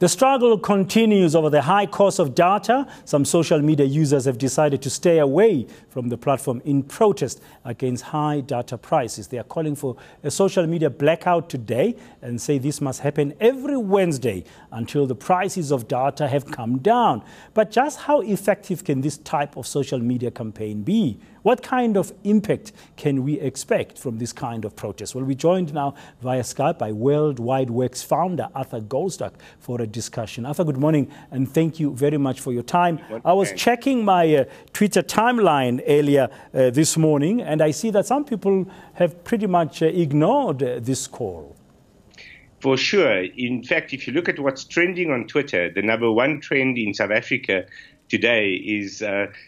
The struggle continues over the high cost of data. Some social media users have decided to stay away from the platform in protest against high data prices. They are calling for a social media blackout today and say this must happen every Wednesday until the prices of data have come down. But just how effective can this type of social media campaign be? What kind of impact can we expect from this kind of protest? Well, we're joined now via Skype by World Wide Works founder Arthur Goldstuck for a discussion. Arthur, good morning, and thank you very much for your time. I was checking my Twitter timeline earlier this morning, and I see that some people have pretty much ignored this call. For sure. In fact, if you look at what's trending on Twitter, the #1 trend in South Africa today is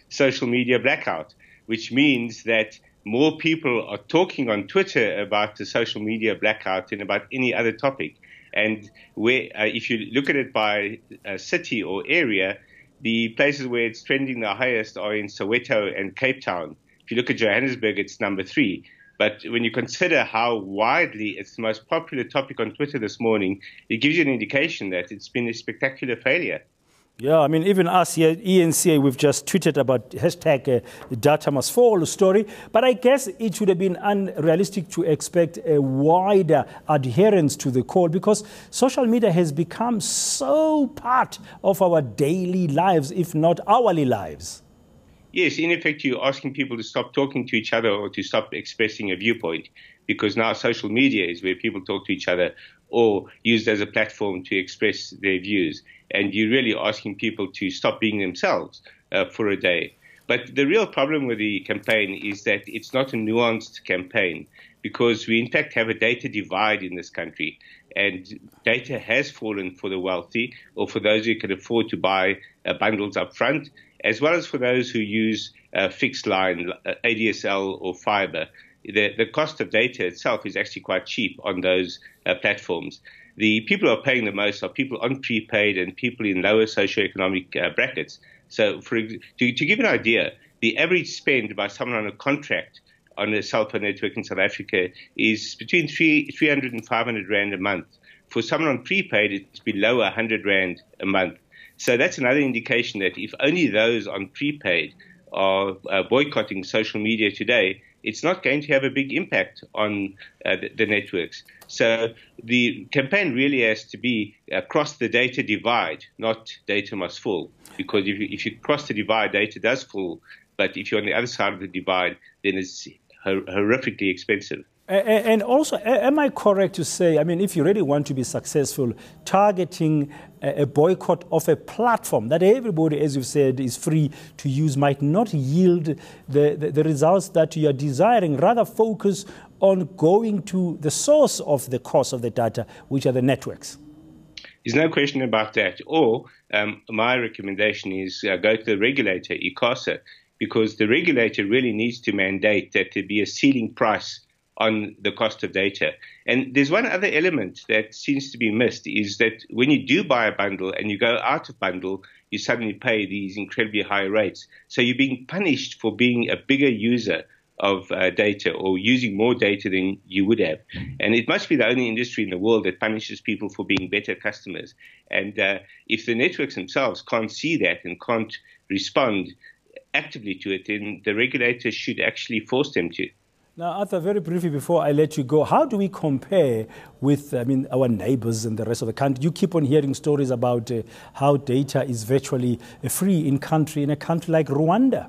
social media blackout, which means that more people are talking on Twitter about the social media blackout than about any other topic. And where, if you look at it by city or area, the places where it's trending the highest are in Soweto and Cape Town. If you look at Johannesburg, it's #3. But when you consider how widely it's the most popular topic on Twitter this morning, it gives you an indication that it's been a spectacular failure. Yeah, I mean, even us here at eNCA, we've just tweeted about hashtag data must fall story. But I guess it would have been unrealistic to expect a wider adherence to the call because social media has become so part of our daily lives, if not hourly lives. Yes, in effect, you're asking people to stop talking to each other or to stop expressing a viewpoint, because now social media is where people talk to each other or used as a platform to express their views. And you're really asking people to stop being themselves for a day. But the real problem with the campaign is that it's not a nuanced campaign, because we in fact have a data divide in this country. And data has fallen for the wealthy or for those who can afford to buy bundles up front, as well as for those who use fixed line, ADSL or fiber. The cost of data itself is actually quite cheap on those platforms. The people who are paying the most are people on prepaid and people in lower socioeconomic brackets. So to give an idea, the average spend by someone on a contract on a cell phone network in South Africa is between 300 and 500 Rand a month. For someone on prepaid, it's below 100 Rand a month. So that's another indication that if only those on prepaid are boycotting social media today, it's not going to have a big impact on the networks. So the campaign really has to be across the data divide, not data must fall. Because if you cross the divide, data does fall. But if you're on the other side of the divide, then it's horrifically expensive. And also, am I correct to say, I mean, if you really want to be successful, targeting a boycott of a platform that everybody, as you've said, is free to use might not yield the results that you are desiring, rather focus on going to the source of the cost of the data, which are the networks? There's no question about that. Or my recommendation is go to the regulator, eNCA, because the regulator really needs to mandate that there be a ceiling price on the cost of data. And there's one other element that seems to be missed, is that when you do buy a bundle and you go out of bundle, you suddenly pay these incredibly high rates. So you're being punished for being a bigger user of data or using more data than you would have. And it must be the only industry in the world that punishes people for being better customers. And if the networks themselves can't see that and can't respond actively to it, then the regulator should actually force them to. Now, Arthur, very briefly before I let you go, how do we compare with, our neighbors and the rest of the country? You keep on hearing stories about how data is virtually free in a country like Rwanda.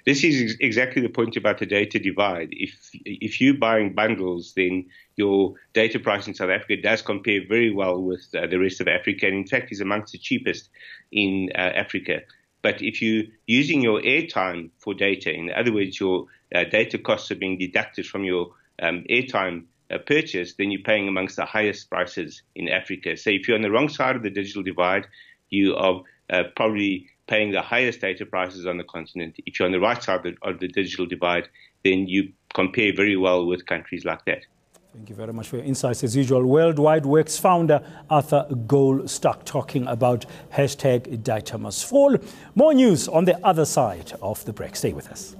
This is exactly the point about the data divide. If you're buying bundles, then your data price in South Africa does compare very well with the rest of Africa, and in fact is amongst the cheapest in Africa. But if you're using your airtime for data, in other words, your data costs are being deducted from your airtime purchase, then you're paying amongst the highest prices in Africa. So if you're on the wrong side of the digital divide, you are probably paying the highest data prices on the continent. If you're on the right side of the digital divide, then you compare very well with countries like that. Thank you very much for your insights as usual. World Wide Works founder Arthur Goldstuck talking about hashtag data must fall. More news on the other side of the break. Stay with us.